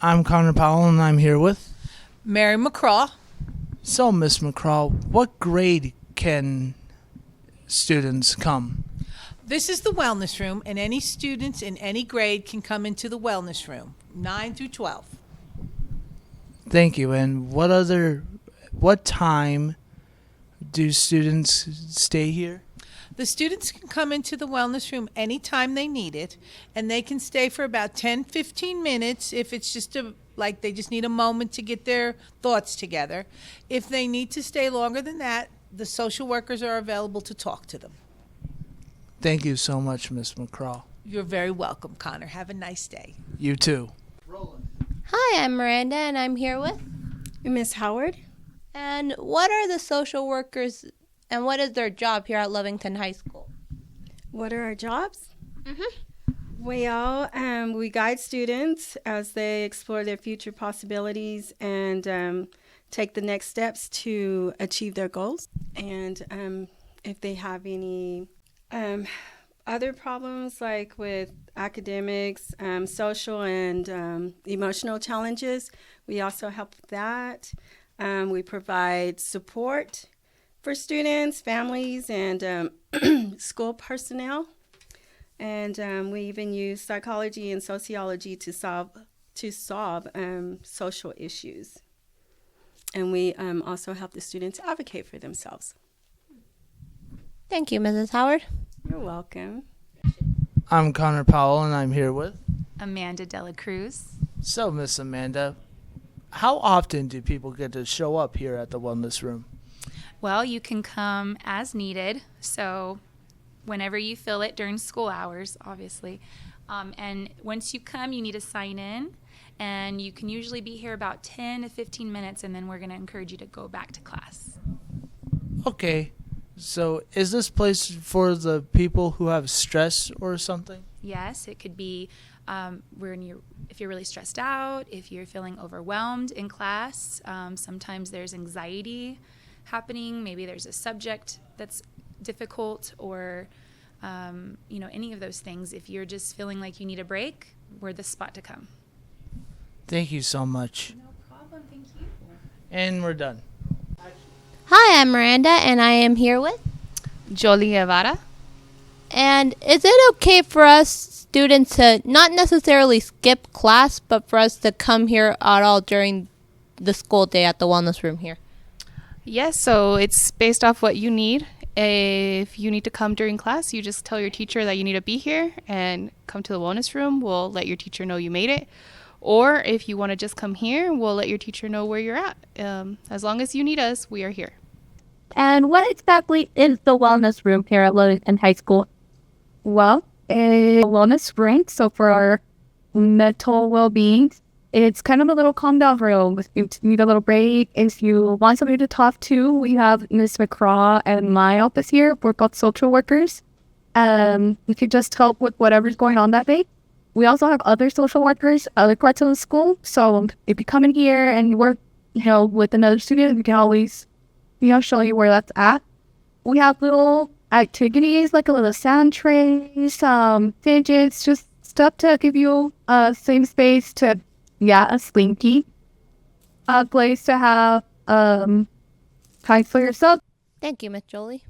I'm Connor Powell, and I'm here with... Mary McCraw. So, Miss McCraw, what grade can students come? This is the wellness room, and any students in any grade can come into the wellness room, 9 through 12. Thank you. And what time do students stay here? The students can come into the wellness room anytime they need it, and they can stay for about 10-15 minutes if it's just they just need a moment to get their thoughts together. If they need to stay longer than that, the social workers are available to talk to them. Thank you so much, Miss McCraw. You're very welcome, Connor. Have a nice day. You too. Hi, I'm Miranda, and I'm here with Miss Howard. And what are the social workers, and what is their job here at Lovington High School? What are our jobs? Well, we guide students as they explore their future possibilities and take the next steps to achieve their goals. And if they have any other problems, like with academics, social and emotional challenges, we also help with that. We provide support for students, families, and school personnel. And we even use psychology and sociology to solve social issues. And we also help the students advocate for themselves. Thank you, Mrs. Howard. You're welcome. I'm Connor Powell, and I'm here with... Amanda Dela Cruz. So, Miss Amanda, how often do people get to show up here at the Wellness Room? Well, you can come as needed, so whenever you feel it during school hours, obviously. And once you come, you need to sign in, and you can usually be here about 10 to 15 minutes, and then we're going to encourage you to go back to class. Okay. So, is this place for the people who have stress or something? Yes, it could be if you're really stressed out, if you're feeling overwhelmed in class. Sometimes there's anxiety happening. Maybe there's a subject that's difficult, or any of those things. If you're just feeling like you need a break, we're the spot to come. Thank you so much. No problem. Thank you. And we're done. Hi, I'm Miranda, and I am here with... Jolie Guevara. And is it okay for us students to not necessarily skip class, but for us to come here at all during the school day at the wellness room here? Yes, so it's based off what you need. If you need to come during class, you just tell your teacher that you need to be here and come to the wellness room. We'll let your teacher know you made it. Or if you want to just come here, we'll let your teacher know where you're at. As long as you need us, we are here. And what exactly is the wellness room here at Lovington High School? Well, a wellness room, so for our mental well-being, it's kind of a little calm down room. If you need a little break, if you want somebody to talk to, we have Miss McCraw and my office here. We're called social workers. We could just help with whatever's going on that day. We also have other social workers, other parts of the school. So if you come in here and you work, with another student, we can always show you where that's at. We have little activities like a little sound trays, fidgets, just stuff to give you a safe space to, a slinky. A place to have time for yourself. Thank you, Miss Jolie.